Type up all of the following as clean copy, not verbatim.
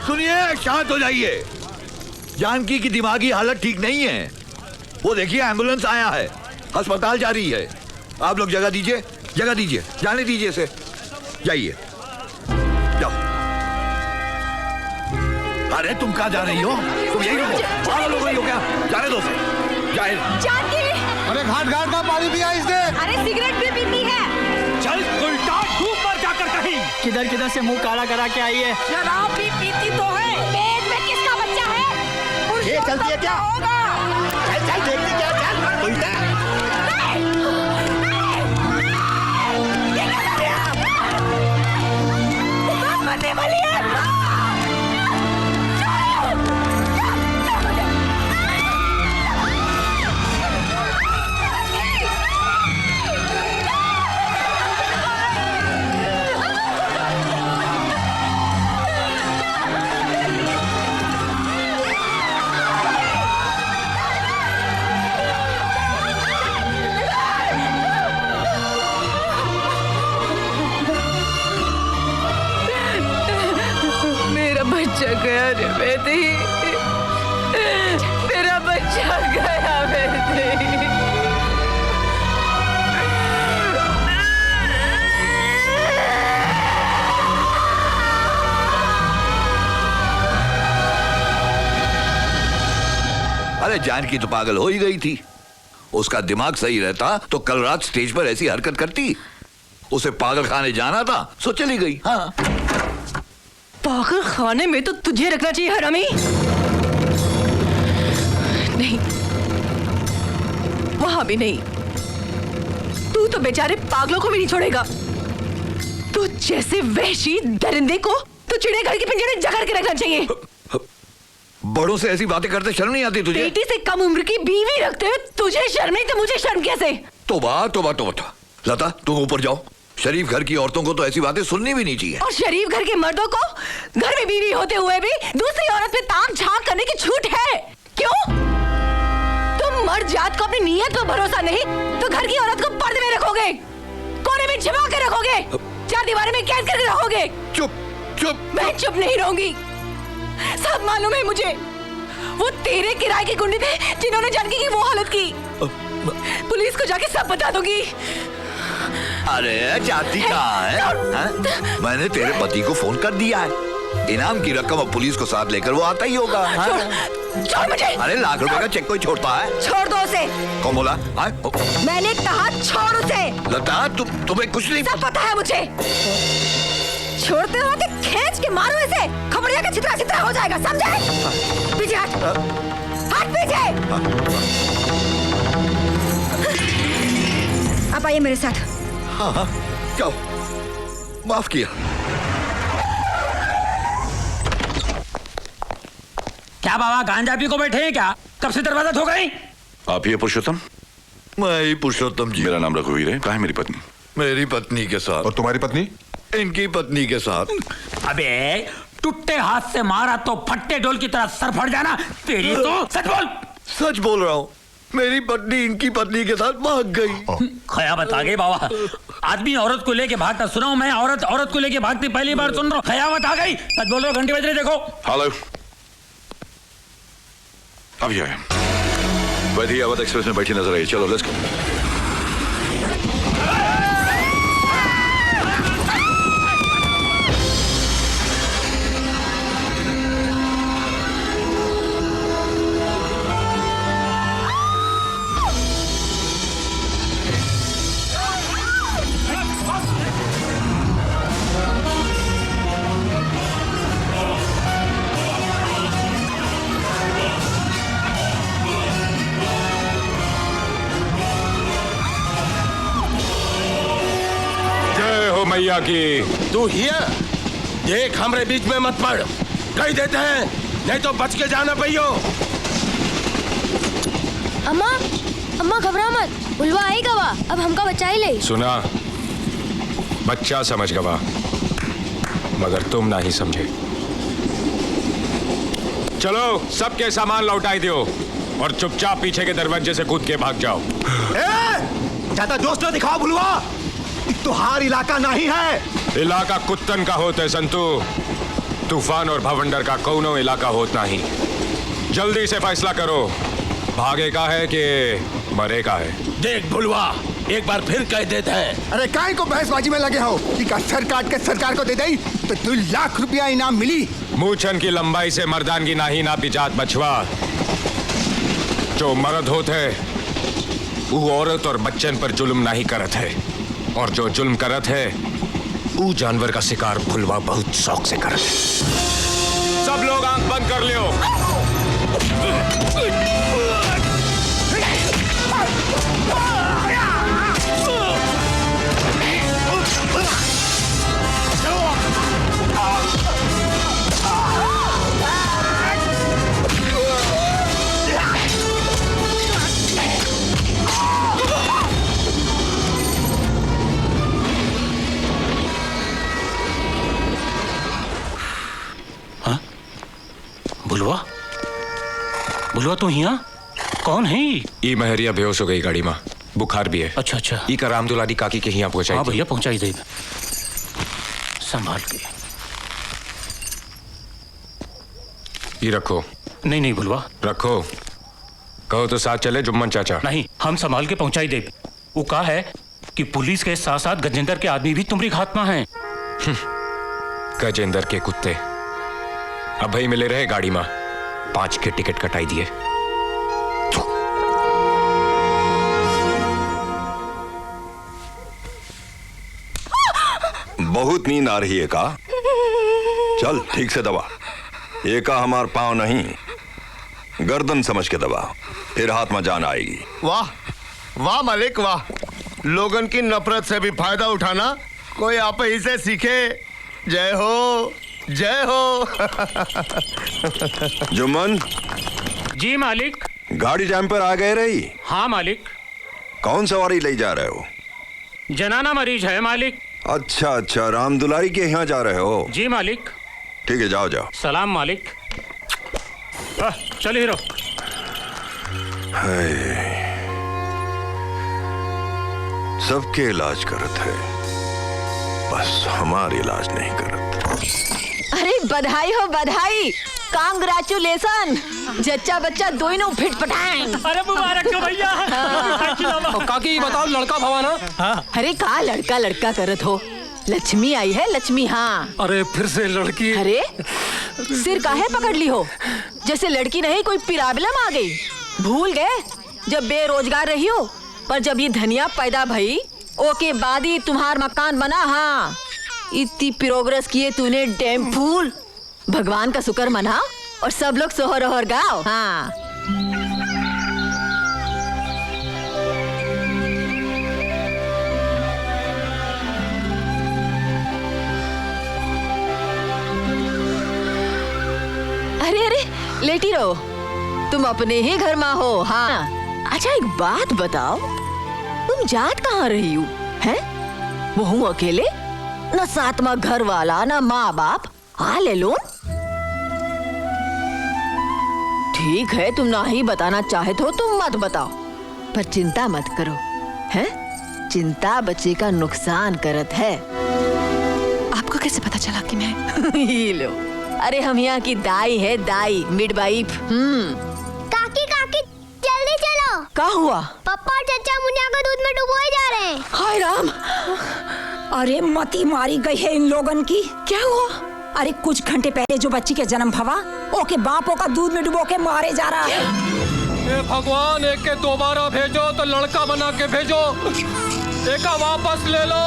सुनिए, शांत हो जाइए। जानकी की दिमागी हालत ठीक नहीं है। वो देखिए एम्बुलेंस आया है, अस्पताल जा रही है। आप लोग जगह दीजिए, जगह दीजिए, जाने दीजिए इसे। जाइए, जाओ। अरे तुम कहाँ जा रही हो? तुम यही रुको। पागल हो गई हो क्या? जाने दो उसे। जाए। जानकी! अरे घाट घाट का पानी पिया इसने। अरे सिगरेट भी पीती है। चल उल्टा डूब मर जाकर कहीं। किधर किधर से मुंह काला करा के आई है। शराब भी पीती तो है। पेट में किसका बच्चा है? ये चलती है क्या? चल चल देखती क्या? चल उल्टा। मरने वाली है। बच्चा गया रे बेटी, मेरा बच्चा गया बेटी। अरे जानकी तो पागल हो ही गई थी। उसका दिमाग सही रहता तो कल रात स्टेज पर ऐसी हरकत करती। उसे पागल खाने जाना था, सो चली गई। हाँ, पागल खाने में तो तुझे रखना चाहिए हरामी। नहीं, वहां भी नहीं। तू तो बेचारे पागलों को भी नहीं छोड़ेगा। तू जैसे वहशी दरिंदे को तो चिड़ियाघर के पिंजरे जकड़ के रखना चाहिए। बड़ों से ऐसी बातें करते शर्म नहीं आती तुझे? बेटी से कम उम्र की बीवी रखते हुए तुझे शर्म नहीं तो मुझे शर्म कैसे? तौबा तौबा तौबा। लता तुम ऊपर जाओ। शरीफ घर की औरतों को तो ऐसी बातें सुननी भी नहीं चाहिए। और शरीफ घर के मर्दों को घर में बीवी होते हुए भी दूसरी औरत पे ताक झांक करने की छूट है। क्यों? तुम मर्द जात को अपनी नीयत पर भरोसा नहीं तो घर की औरत को पर्दे में रखोगे, कोने में छिपा के रखोगे, चार दीवारों में कैद करके रखोगे। चुप चुप। मैं चुप नहीं रहूंगी। सब मालूम है मुझे। वो तेरे किराए के गुंडे थे जिन्होंने जानकी की वो हालत की। पुलिस को जाके सब बता दूंगी। अरे जाती कहाँ है? हाँ? मैंने तेरे पति को फोन कर दिया है। इनाम की रकम अब पुलिस को साथ लेकर वो आता ही होगा। हाँ? छोड़ मुझे। अरे लाख रुपए का चेक कोई छोड़ता है? छोड़ दो उसे। कौन बोला? मैंने कहा छोड़ उसे। लता तुम्हें कुछ नहीं सब पता है मुझे। छोड़ते हो कि खींच के मारो इसे। खबरिया का चित्रा चित्रा हो जाएगा, समझे? पीछे हट। हट पीछे। आप आइए मेरे साथ। हाँ हाँ, जाओ। माफ किया। क्या बाबा गांजा पी को बैठे हैं क्या? कब से दरवाजा ठोक गई? आप ही है पुरुषोत्तम? मैं ही पुरुषोत्तम जी। मेरा नाम रघुवीर है। कहाँ है मेरी पत्नी? मेरी पत्नी के साथ। और तुम्हारी पत्नी? इनकी पत्नी के साथ। अबे टूटे हाथ से मारा तो फट्टे डोल की तरह सर फट जाना। तेरी तो सच बोल। सच बोल रहा हूँ। मेरी पत्नी इनकी पत्नी के साथ भाग गई। खयामत आ गई बाबा। आदमी औरत को लेके भागता सुना हूं मैं। औरत को लेके भागती पहली बार सुन रहा हूँ। खयामत आ गई। सच बोल रहा हूँ। घंटी बज रही देखो। हेलो, अभी आया। वैधी अवध एक्सप्रेस में बैठी नजर आई। चलो लेट्स गो। मैया की। तू हियर देख, हमरे बीच में मत पड़। कही देते हैं नहीं तो बच के जाना भैया। अम्मा अम्मा घबरा मत, उल्वा आई गवा। अब हमका बचा ही ले। सुना, बच्चा समझ गवा मगर तुम ना ही समझे। चलो सबके सामान लौटाई दो और चुपचाप पीछे के दरवाजे से कूद के भाग जाओ। ज्यादा दोस्त न दिखाओ भुलवा। तो हार इलाका नहीं है। इलाका कुत्तन का होता है संतू। तूफान और भवंडर का कौनो इलाका होत नहीं। जल्दी से फैसला करो, भागे का है कि मरे का है। देख बुलवा, एक बार फिर कह देते हैं। अरे काय को बहसबाजी में लगे हो कि सर काट के सरकार को दे दई तो 2 लाख रुपया इनाम मिली। मूछन की लंबाई से मर्दानगी नाही ना पिजात बछवा। जो मर्द होते वो औरत और बच्चन पर जुल्म नहीं करत है, और जो जुल्म करत है वो जानवर का शिकार भुलवा बहुत शौक से करत है। सब लोग आंख बंद कर लियो। बुलवा, बुलवा तू यहाँ कौन है? ई महरिया बेहोश हो गई गाड़ी में, बुखार भी है। अच्छा अच्छा। ई का राम दुलारी काकी के यहाँ पहुंचाई। हाँ भैया पहुंचाई दे, संभाल के। ये रखो। नहीं नहीं बुलवा, रखो। कहो तो साथ चले जुम्मन चाचा। नहीं, हम संभाल के पहुंचाई दे। वो कहा है कि पुलिस के साथ साथ गजेंद्र के आदमी भी तुम्हारी घात में हैं। गजेंद्र के कुत्ते अब भाई मिले रहे गाड़ी में, 5 के टिकट कटाई दिए। बहुत नींद आ रही है का? चल ठीक से दबा। एका हमार पाँव नहीं, गर्दन समझ के दबा, फिर हाथ में जान आएगी। वाह वाह मालिक वाह, लोगन की नफरत से भी फायदा उठाना कोई आप ही से सीखे। जय हो जय हो। जुम्मन जी मालिक। गाड़ी टाइम पर आ गए रही? हाँ मालिक। कौन सवारी ले जा रहे हो? जनाना मरीज है मालिक। अच्छा अच्छा, राम दुलारी के यहाँ जा रहे हो? जी मालिक। ठीक है, जाओ जाओ। सलाम मालिक। चल हीरो। सबके इलाज करत है, बस हमारे इलाज नहीं करत। अरे बधाई हो बधाई, कांग्रेचुलेशन। जच्चा बच्चा दोनों फिट पटाएं। अरे मुबारक हो भैया। काकी बताओ, लड़का भवाना? हाँ। अरे का लड़का लड़का करत हो, लक्ष्मी आई है लक्ष्मी। हाँ। अरे फिर से लड़की? अरे सिर काहे पकड़ ली हो, जैसे लड़की नहीं कोई प्रॉब्लम आ गई। भूल गए जब बेरोजगार रही हो, पर जब ये धनिया पैदा भई ओके बाद ही तुम्हार मकान बना। हाँ, इतनी प्रोग्रेस किए तूने डैम फूल। भगवान का शुक्र मना और सब लोग सोहर ओहर गाओ। हाँ। अरे अरे लेटी रहो, तुम अपने ही घर में हो। हाँ। अच्छा एक बात बताओ, तुम जात कहाँ रही हो? हैं? वो हूँ अकेले, न साथ में घर वाला न माँ बाप। हाँ ले लो। ठीक है, तुम ना ही बताना चाहते हो तुम मत बताओ, पर चिंता मत करो। हैं? चिंता बच्चे का नुकसान करत है। आपको कैसे पता चला कि मैं? ये लो, अरे हम यहाँ की दाई है, दाई मिडवाइफ। काकी काकी जल्दी चलो। क्या हुआ? पापा और चचा मुनिया को दूध में डुबोए जा रहे हैं। हाय राम। अरे मती मारी गई है इन लोगन की। क्या हुआ? अरे कुछ घंटे पहले जो बच्ची के जन्म भवा, ओके बापों का दूध में डुबो के मारे जा रहा है। भगवान, एक के दोबारा भेजो तो लड़का बना के भेजो। एक वापस ले लो,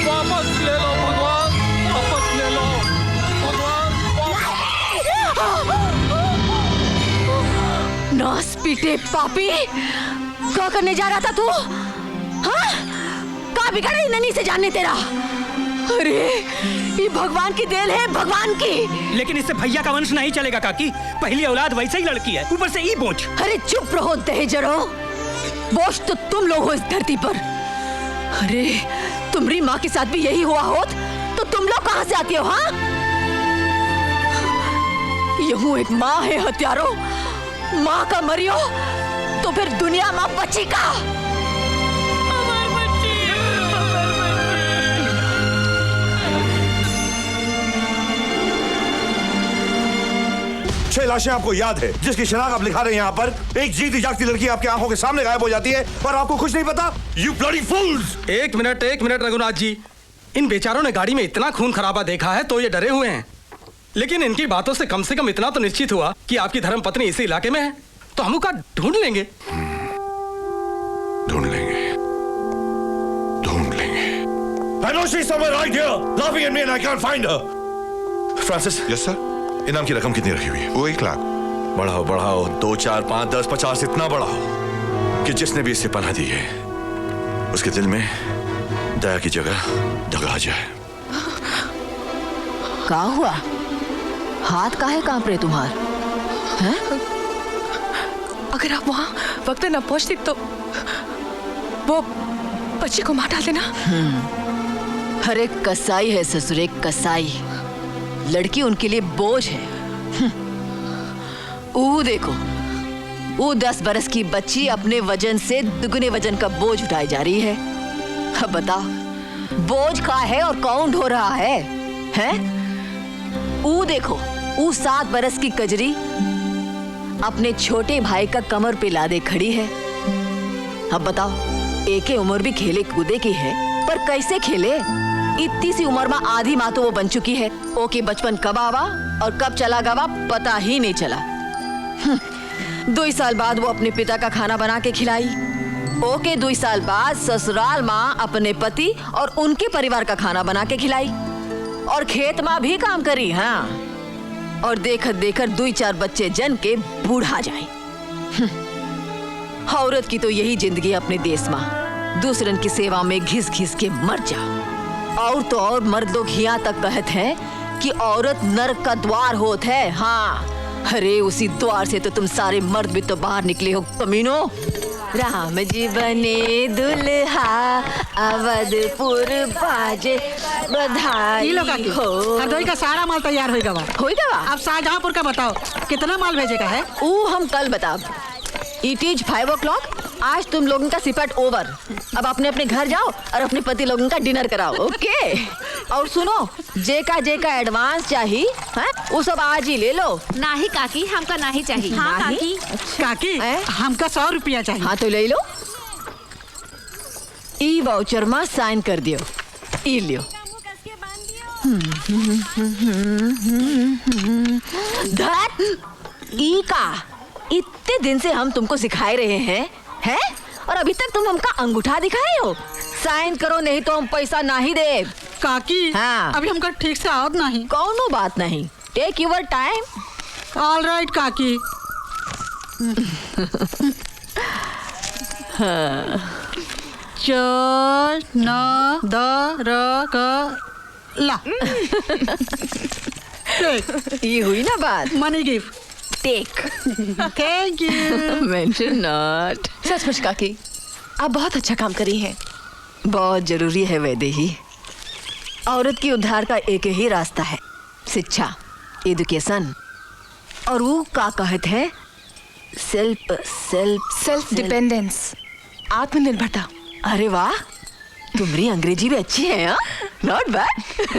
वापस ले लो भगवान, वापस ले लो भगवान। नास पीटे पापी, क्या करने जा रहा था तू? हाँ? कहाँ बिगड़ा ननी से जानने तेरा? अरे ये भगवान की देन है, भगवान की। लेकिन इससे भैया का वंश नहीं चलेगा काकी, पहली औलाद वैसे ही लड़की है, ऊपर से ई बोझ। अरे चुप रहो दहेजरो, बोझ तो तुम लोग हो इस धरती पर। अरे तुम्हारी माँ के साथ भी यही हुआ होत तो तुम लोग कहाँ से आती हो? हाँ, यहू एक माँ है हत्यारो, माँ का मरियो तो फिर दुनिया माँ बची का। लाशें आपको याद है जिसकी शनाख्त आप लिखा रहे हैं यहाँ पर? एक जीती जागती लड़की आपकी आंखों के सामने गायब हो जाती है और आपको कुछ नहीं पता। यू ब्लडी फूल्स! एक मिनट रघुनाथ जी, इन बेचारों ने गाड़ी में इतना खून खराबा देखा है तो ये डरे हुए हैं, लेकिन इनकी बातों से कम इतना तो निश्चित हुआ कि आपकी धर्मपत्नी इसी इलाके में है, तो हम उसका ढूंढ लेंगे। I know she's somewhere right here, laughing at me and I can't find her. Francis. Yes sir. इनाम की रकम कितनी रखी हुई है? वो 1 लाख। बढ़ाओ 2, 4, 5, 10, 50 इतना बढ़ाओ कि जिसने भी इससे पनाह दी है उसके दिल में दया की जगह दगा आ जाए। क्या हुआ? हाथ काहे कांप रहे तुम्हार? हैं? अगर आप वहाँ वक्त न पहुँचती तो वो बच्ची को मार डाल देना। हर एक कसाई है ससुर, एक कसाई। लड़की उनके लिए बोझ है। वो देखो, वो 10 बरस की बच्ची अपने वजन से दुगने वजन का बोझ उठाई जा रही है। अब बताओ, बोझ का है और कौन ढो रहा है? हैं? वो देखो, वो 7 बरस की कजरी अपने छोटे भाई का कमर पे लादे खड़ी है। अब बताओ, एक उम्र भी खेले कूदे की है, पर कैसे खेले? इतनी सी उम्र में आधी माँ तो वो बन चुकी है। ओके, बचपन कब आवा और कब चला गवा पता ही नहीं चला। 2 साल बाद वो अपने पिता का खाना बना के खिलाई। ओके, 2 साल बाद ससुराल माँ अपने पति और उनके परिवार का खाना बना के खिलाई और खेत माँ भी काम करी। हाँ, और देखत देखत 2-4 बच्चे जन के बूढ़ा जाए। औरत की तो यही जिंदगी अपने देश में, दूसरन की सेवा में घिस घिस के मर जाओ। और तो और मर्द लोग यहाँ तक कहते हैं कि औरत नरक का द्वार होत है। हाँ, अरे उसी द्वार से तो तुम सारे मर्द भी तो बाहर निकले हो कमीनो। राम जी बने दुल्हा, अवधपुर बाजे बधाई हो। हरदोई का सारा माल तैयार होगा। अब शाहजहांपुर का बताओ, कितना माल भेजेगा है? वो हम कल बताओ। It is 5 o'clock। आज तुम लोगों का सिपट ओवर। अब अपने अपने घर जाओ और अपने पति लोगों का डिनर कराओ। ओके? और सुनो, जे का एडवांस चाहिए, वो सब आज ही ले लो। नाही काकी, हमका नाही चाहिए। हाँ काकी। काकी, हमका 100 रुपया चाहिए। हाँ तो ले लो। ई वाउचर में साइन कर दियो। ई लियो। धत ई का इतने दिन से हम तुमको सिखाए रहे हैं और अभी तक तुम हमका अंगूठा दिखाए हो। साइन करो, नहीं तो हम पैसा नहीं दे। काकी, हाँ, अभी हमका ठीक से आवत नहीं। कौनो बात नहीं, take your time. All right काकी। च न द र क ला। ये हुई ना बात। Money gift. Take. Thank you. Mention not. सचमुच काकी, आप बहुत अच्छा काम करी हैं। बहुत जरूरी है वैदेही। औरत की उद्धार का एक ही रास्ता है, शिक्षा, एजुकेशन। और वो का कहते हैं? सेल्फ डिपेंडेंस, आत्मनिर्भरता। अरे वाह, तुम्हारी अंग्रेजी भी अच्छी है। Not bad.